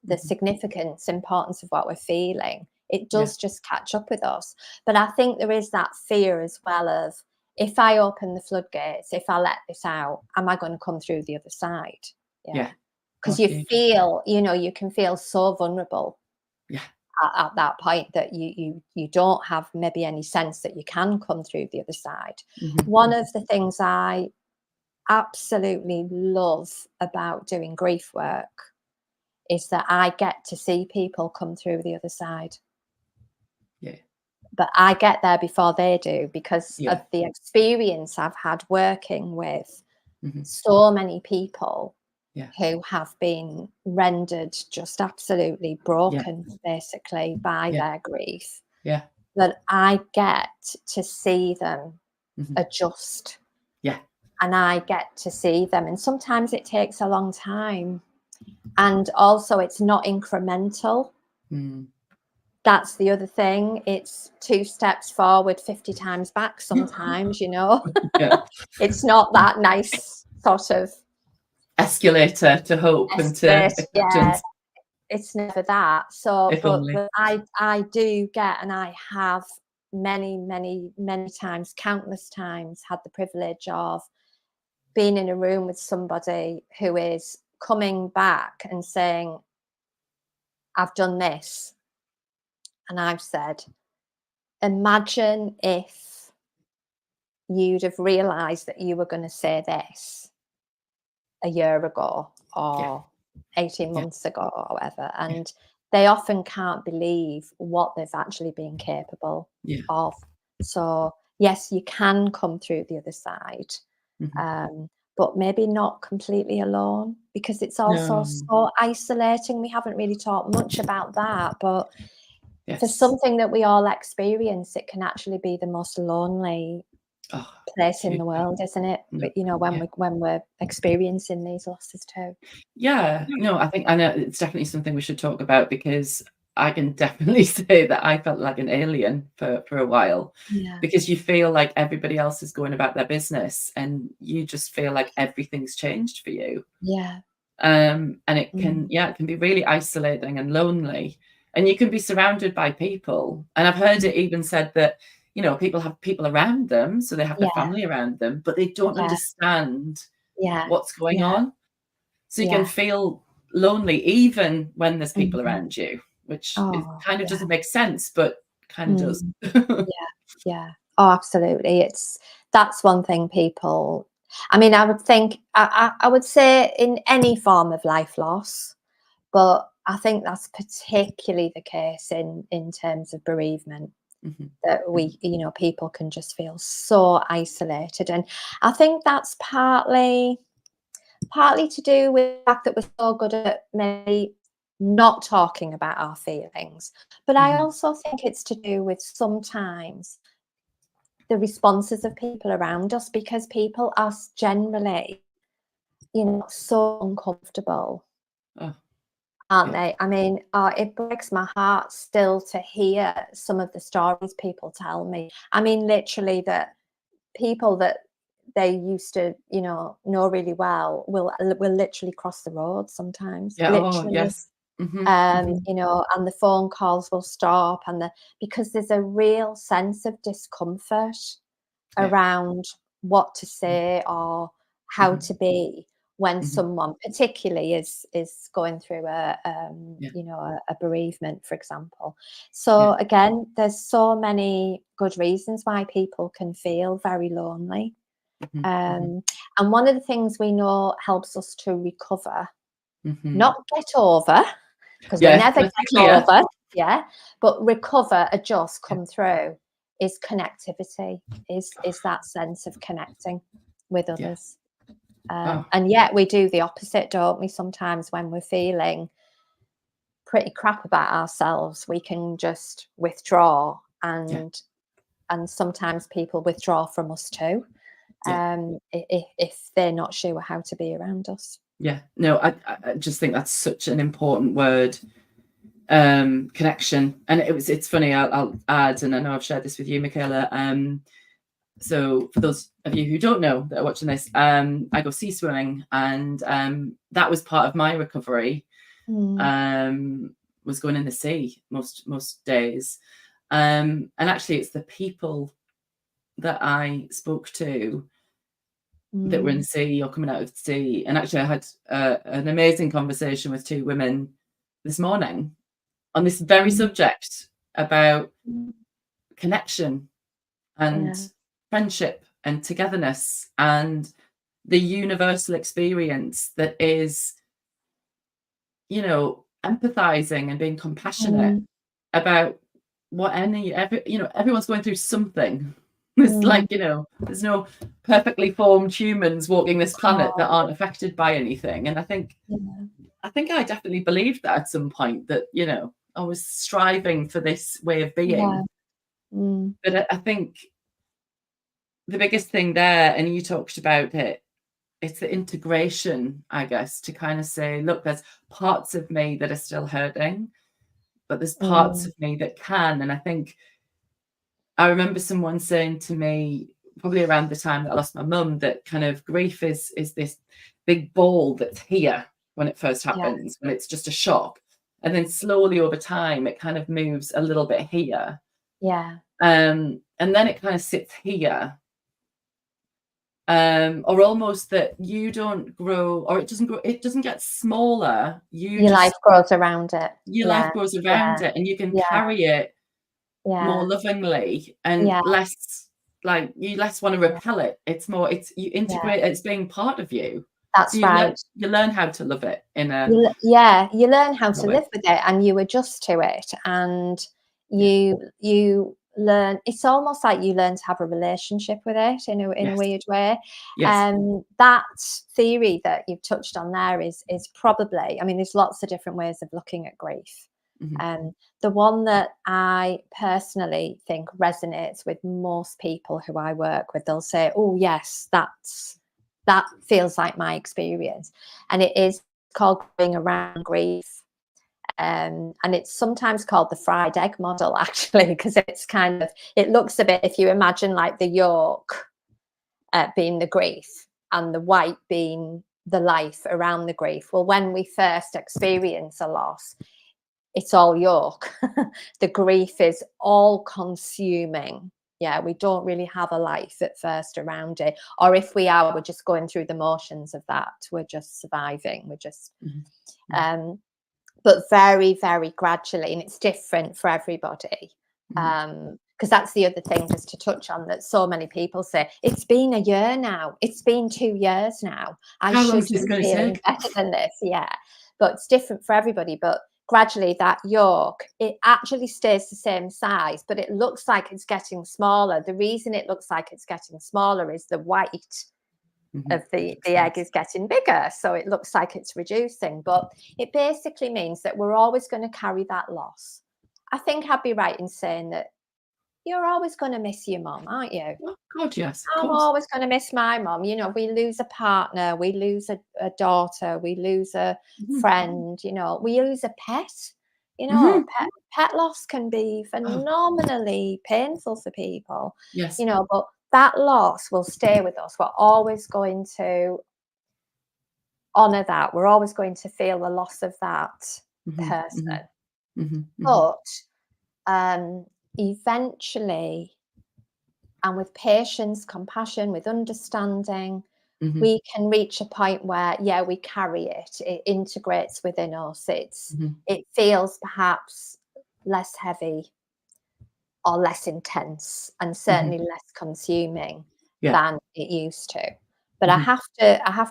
S2: the significance, importance of what we're feeling, it does just catch up with us. But I think there is that fear as well of, if I open the floodgates, if I let this out, am I going to come through the other side?
S1: Yeah.
S2: Because you feel, you know, you can feel so vulnerable at that point that you don't have maybe any sense that you can come through the other side. One of the things I absolutely love about doing grief work is that I get to see people come through the other side. But I get there before they do, because of the experience I've had working with so many people who have been rendered just absolutely broken, basically, by their grief. That I get to see them adjust. And I get to see them. And sometimes it takes a long time. And also, it's not incremental. That's the other thing. It's 2 steps forward, 50 times back sometimes, you know. It's not that nice sort of
S1: escalator to hope and to acceptance.
S2: It's never that. So, but I do get, and I have many times, countless times, had the privilege of being in a room with somebody who is coming back and saying, I've done this. And I've said, imagine if you'd have realised that you were going to say this a year ago or 18 months ago or whatever. And they often can't believe what they've actually been capable of. So, yes, you can come through the other side, but maybe not completely alone, because it's also so isolating. We haven't really talked much about that, but for something that we all experience, it can actually be the most lonely place in the world, isn't it? You know, when we're experiencing these losses too.
S1: I know it's definitely something we should talk about, because I can definitely say that I felt like an alien for a while, because you feel like everybody else is going about their business and you just feel like everything's changed for you. And it can it can be really isolating and lonely, and you can be surrounded by people. And I've heard it even said that, you know, people have people around them, so they have their family around them, but they don't understand what's going on. So you can feel lonely even when there's people around you, which kind of doesn't make sense, but kind of does.
S2: Oh, absolutely. That's one thing people, I mean, I would think, I would say in any form of life loss, but I think that's particularly the case in terms of bereavement. That we, you know, people can just feel so isolated. And I think that's partly to do with the fact that we're so good at maybe not talking about our feelings. But I also think it's to do with sometimes the responses of people around us, because people are generally, you know, so uncomfortable. Aren't they? I mean, it breaks my heart still to hear some of the stories people tell me. I mean, literally, that people that they used to, you know really well will literally cross the road sometimes. Literally. You know, and the phone calls will stop, and because there's a real sense of discomfort around what to say or how to be when someone particularly is going through you know, a bereavement, for example. So again, there's so many good reasons why people can feel very lonely. And one of the things we know helps us to recover, not get over, because we never get over. yeah, but recover, adjust, come through is connectivity, is that sense of connecting with
S1: Yeah.
S2: others.
S1: Oh,
S2: And yet we do the opposite, don't we? Sometimes when we're feeling pretty crap about ourselves, we can just withdraw,
S1: yeah.
S2: and sometimes people withdraw from us too,
S1: Yeah.
S2: if they're not sure how to be around us.
S1: Yeah. No, I just think that's such an important word. Connection. And it's funny, I'll add, and I know I've shared this with you, Michaela. So for those of you who don't know that are watching this, I go sea swimming, and that was part of my recovery. Was going in the sea most days. And actually it's the people that I spoke to that were in the sea or coming out of the sea. And actually I had an amazing conversation with two women this morning on this very subject about connection and
S2: Yeah.
S1: friendship and togetherness and the universal experience that is, empathizing and being compassionate about everyone's going through something. It's like, there's no perfectly formed humans walking this planet that aren't affected by anything. And I think I definitely believed that at some point, that, I was striving for this way of being. But I think the biggest thing there, and you talked about it, it's the integration, I guess, to kind of say, look, there's parts of me that are still hurting, but there's parts of me that can. And I think I remember someone saying to me, probably around the time that I lost my mum, that kind of grief is this big ball that's here when it first happens, when it's just a shock. And then slowly over time, it kind of moves a little bit here.
S2: Yeah.
S1: And then it kind of sits here. Or almost that you don't grow, or it doesn't grow, it doesn't get smaller.
S2: Your life grows around it.
S1: Your
S2: Yeah.
S1: life grows around it, and you can
S2: Yeah.
S1: carry it more
S2: Yeah.
S1: lovingly and
S2: Yeah.
S1: less, like, you less want to repel it. It's more, you integrate it's being part of you. So
S2: That's right.
S1: you learn how to love it in a
S2: you learn how to
S1: way.
S2: live with it, and you adjust to it, and you learn. It's almost like you learn to have a relationship with it in a
S1: Yes.
S2: weird way.
S1: Yes.
S2: That theory that you've touched on there is probably, I mean, there's lots of different ways of looking at grief. The one that I personally think resonates with most people who I work with, they'll say, oh yes, that feels like my experience. And it is called going around grief. And it's sometimes called the fried egg model, actually, because it's kind of, it looks a bit, if you imagine like the yolk being the grief and the white being the life around the grief. Well, when we first experience a loss, it's all yolk. The grief is all consuming. Yeah, we don't really have a life at first around it. Or if we are, we're just going through the motions of that. We're just surviving. We're just, but very, very gradually, and it's different for everybody. Because that's the other thing, just to touch on, that so many people say, it's been a year now. It's been 2 years now. I
S1: How long is
S2: should
S1: this
S2: be
S1: going to
S2: feeling
S1: take?
S2: better than this. Yeah, but it's different for everybody. But gradually that yolk, it actually stays the same size, but it looks like it's getting smaller. The reason it looks like it's getting smaller is the white of the egg is getting bigger, so it looks like it's reducing. But it basically means that we're always going to carry that loss. I think I'd be right in saying that you're always going to miss your mum, aren't you?
S1: Oh God, yes, of
S2: I'm
S1: course.
S2: always going to miss my mum. We lose a partner, we lose a daughter, we lose a friend, we lose a pet. Pet loss can be phenomenally painful for people.
S1: Yes.
S2: But that loss will stay with us. We're always going to honor that. We're always going to feel the loss of that person. But eventually, and with patience, compassion, with understanding, we can reach a point where, we carry it. It integrates within us. It feels perhaps less heavy or less intense, and certainly less consuming than it used to. But I have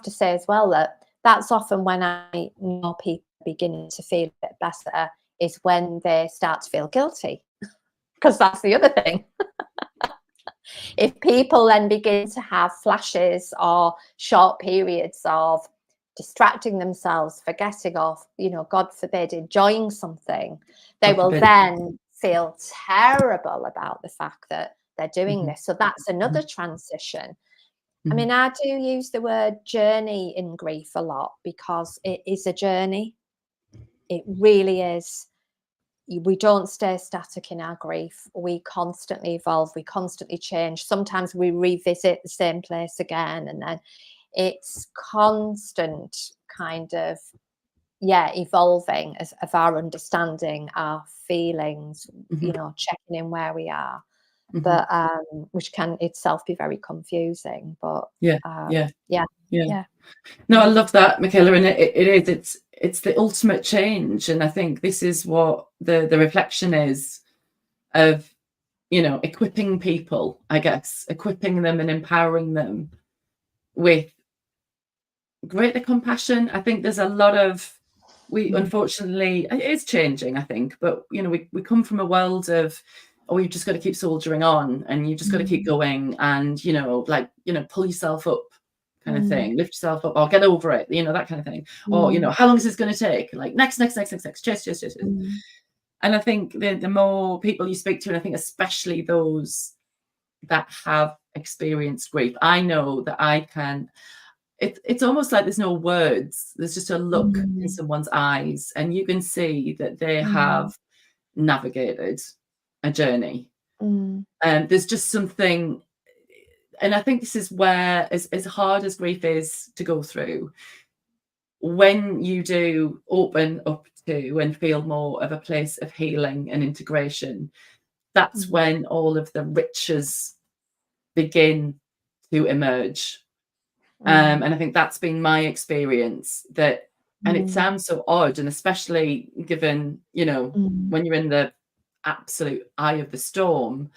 S2: to say as well that that's often when I know people beginning to feel a bit better, is when they start to feel guilty, because that's the other thing. If people then begin to have flashes or short periods of distracting themselves, forgetting, or, you know, God forbid, enjoying something, they
S1: God
S2: will
S1: forbid.
S2: then feel terrible about the fact that they're doing this. So that's another transition. I mean, I do use the word journey in grief a lot, because it is a journey. It really is. We don't stay static in our grief. We constantly evolve. We constantly change. Sometimes we revisit the same place again, and then it's constant kind of, evolving of our understanding, our feelings, you know, checking in where we are. But which can itself be very confusing. But
S1: Yeah.
S2: yeah,
S1: Yeah. No, I love that, Michaela, and it's the ultimate change, and I think this is what the reflection is of, you know, equipping people, I guess, equipping them and empowering them with greater compassion. I think there's a lot of, unfortunately, it is changing, I think, but, you know, we come from a world of, oh, you've just got to keep soldiering on, and you've just got to keep going, and, you know, like, you know, pull yourself up kind of thing, lift yourself up, or get over it, you know, that kind of thing. Or, you know, how long is this going to take? Like, next, chase. And I think the more people you speak to, and I think especially those that have experienced grief, I know that I can, it's almost like there's no words. There's just a look in someone's eyes, and you can see that they have navigated a journey. And there's just something, and I think this is where, as hard as grief is to go through, when you do open up to and feel more of a place of healing and integration, that's when all of the riches begin to emerge. And I think that's been my experience, that, and it sounds so odd, and especially given, you know, when you're in the absolute eye of the storm,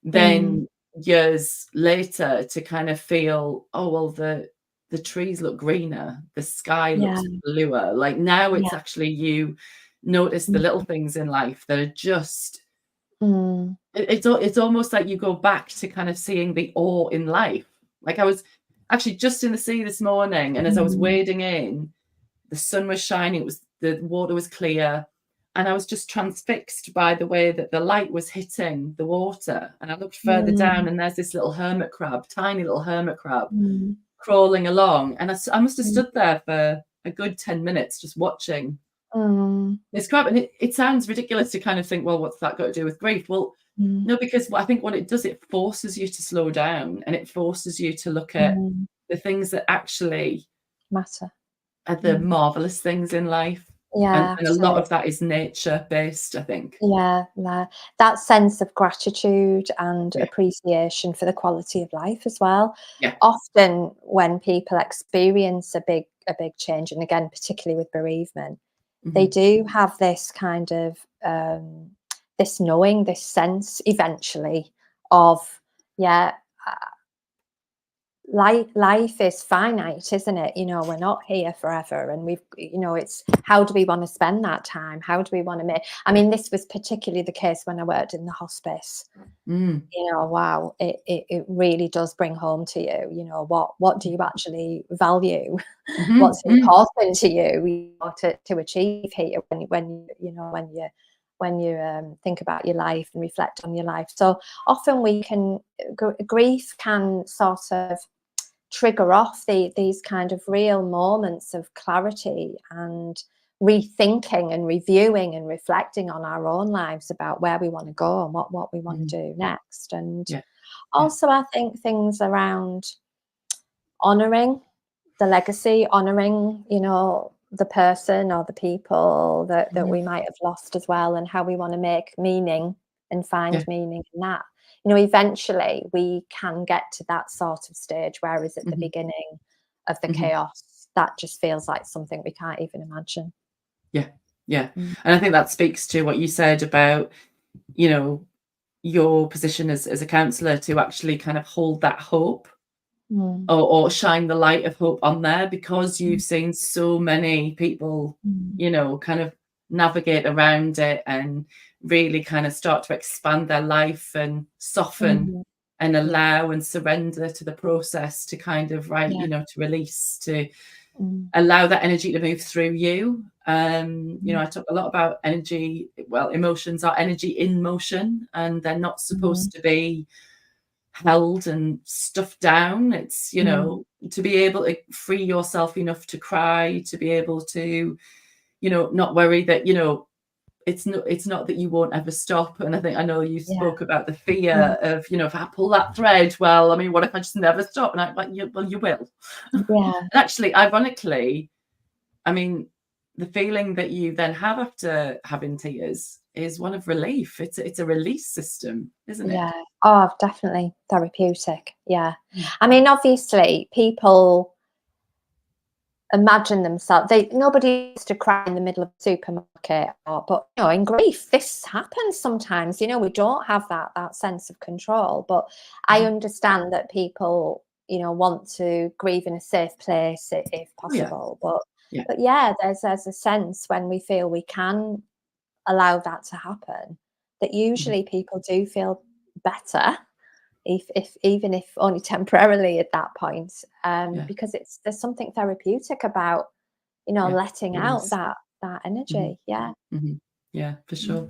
S1: then years later to kind of feel, oh, well, the trees look greener, the sky looks bluer. Like, now it's actually, you notice the little things in life that are just, it's almost like you go back to kind of seeing the awe in life. Like, I was actually just in the sea this morning, and as I was wading in, the sun was shining, the water was clear, and I was just transfixed by the way that the light was hitting the water. And I looked further down, and there's this little hermit crab, tiny little hermit crab, crawling along. And I must have stood there for a good 10 minutes just watching this crab. And it sounds ridiculous to kind of think, well, what's that got to do with grief? Well, no, because I think what it does, it forces you to slow down, and it forces you to look at the things that actually
S2: matter,
S1: are the marvelous things in life. And a lot of that is nature based, I think.
S2: That sense of gratitude and appreciation for the quality of life as well. Often when people experience a big change, and again, particularly with bereavement, they do have this kind of this knowing, this sense eventually of, life is finite, isn't it? You know, we're not here forever, and we've, you know, it's, how do we want to spend that time? How do we want to make, I mean, this was particularly the case when I worked in the hospice. You know, wow, it really does bring home to you, you know, what do you actually value? What's important to you know, to achieve here when you know, when you think about your life and reflect on your life. So often we can, grief can sort of trigger off these kind of real moments of clarity and rethinking and reviewing and reflecting on our own lives about where we want to go and what we want to do next. And also, I think things around honouring the legacy, honouring, you know, the person or the people that we might have lost as well, and how we want to make meaning and find meaning in that. You know, eventually we can get to that sort of stage, whereas at the beginning of the chaos, that just feels like something we can't even imagine.
S1: And I think that speaks to what you said about, you know, your position as a counsellor, to actually kind of hold that hope, or shine the light of hope on there, because you've seen so many people, you know, kind of navigate around it and really kind of start to expand their life and soften and allow and surrender to the process to kind of, you know, to release, to allow that energy to move through you. You know, I talk a lot about energy. Well, emotions are energy in motion, and they're not supposed to be held and stuffed down. It's, you know, to be able to free yourself enough to cry, to be able to, you know, not worry that, you know, it's not that you won't ever stop. And I know you spoke about the fear of, you know, if I pull that thread, well, I mean, what if I just never stop? And I'm like, well, you will.
S2: Yeah.
S1: And actually, ironically, I mean, the feeling that you then have after having tears is one of relief. It's a release system, isn't it?
S2: Yeah. Oh, definitely therapeutic. Yeah. I mean, obviously, people imagine themselves. Nobody used to cry in the middle of a supermarket, but you know, in grief, this happens sometimes. You know, we don't have that sense of control. But I understand that people, you know, want to grieve in a safe place if possible. But yeah, there's a sense when we feel we can allow that to happen, that usually people do feel better, if even if only temporarily at that point, because there's something therapeutic about, you know, letting out that energy. Yeah,
S1: for sure.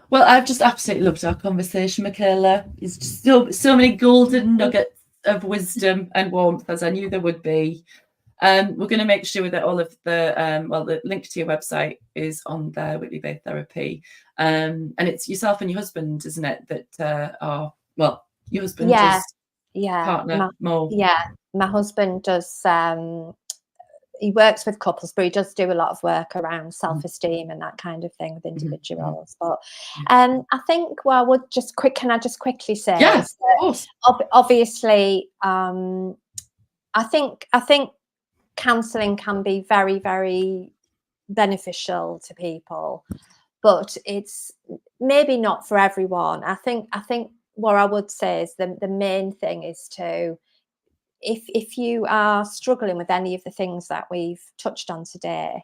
S1: Well, I've just absolutely loved our conversation, Michaela. There's just so many golden nuggets of wisdom and warmth, as I knew there would be. We're going to make sure that all of the the link to your website is on there, Whitley Bay Therapy, and it's yourself and your husband, isn't it, that are, well, your husband is partner more.
S2: My husband does, he works with couples, but he does do a lot of work around self-esteem and that kind of thing with individuals. But I think, well, can I just quickly say,
S1: of course.
S2: Obviously, I think counselling can be very, very beneficial to people, but it's maybe not for everyone. I think what I would say is the main thing is to, if you are struggling with any of the things that we've touched on today,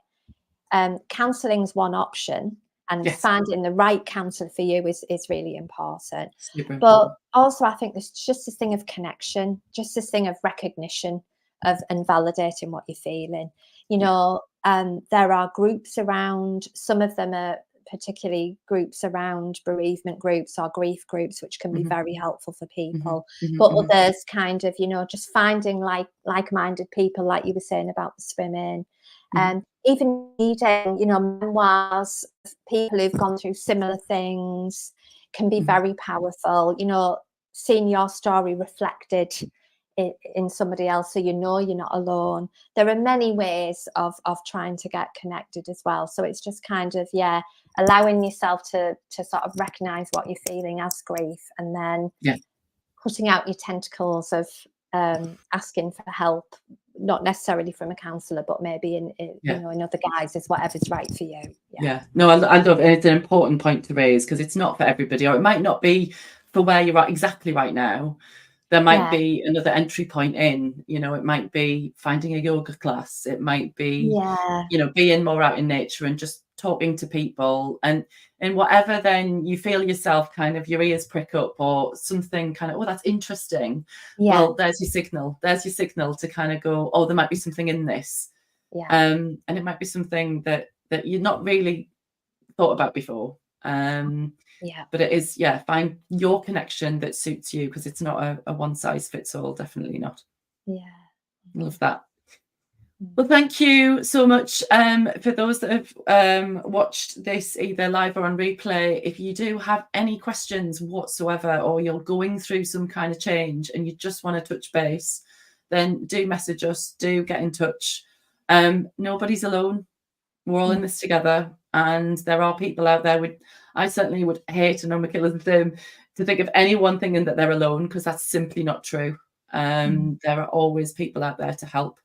S2: counselling is one option, and finding the right counsellor for you is really important. But also, I think there's just this thing of connection, just this thing of recognition and validating what you're feeling. You know, there are groups around, some of them are particularly groups around bereavement groups or grief groups, which can be very helpful for people. But others kind of, you know, just finding like-minded people, like you were saying about the swimming, and even reading, you know, memoirs of people who've gone through similar things can be very powerful. You know, seeing your story reflected in somebody else, so you know you're not alone. There are many ways of trying to get connected as well. So it's just kind of, allowing yourself to sort of recognize what you're feeling as grief, and then putting out your tentacles of asking for help, not necessarily from a counsellor, but maybe in you know, in other guises, whatever's right for you.
S1: No, I love it. It's an important point to raise, because it's not for everybody, or it might not be for where you're at exactly right now. There might be another entry point in, you know, it might be finding a yoga class. It might be, you know, being more out in nature and just talking to people, and whatever then you feel yourself kind of your ears prick up or something kind of, oh, that's interesting. Well, there's your signal. There's your signal to kind of go, oh, there might be something in this. And it might be something that you're not really thought about before. But it is, find your connection that suits you, because it's not a one size fits all. Definitely not. Love that. Well, thank you so much for those that have watched this either live or on replay. If you do have any questions whatsoever, or you're going through some kind of change and you just want to touch base, then do message us, do get in touch. Nobody's alone. We're all in this together, and there are people out there. I certainly would hate, and know Michaela's the same, to think of anyone thinking that they're alone, because that's simply not true. There are always people out there to help.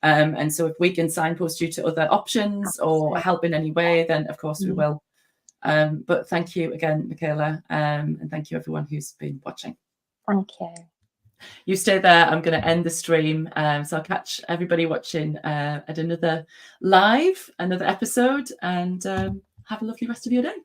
S1: And so if we can signpost you to other options or help in any way, then of course we will. But thank you again, Michaela, and thank you everyone who's been watching.
S2: Thank you.
S1: You stay there. I'm going to end the stream. So I'll catch everybody watching at another episode. And have a lovely rest of your day.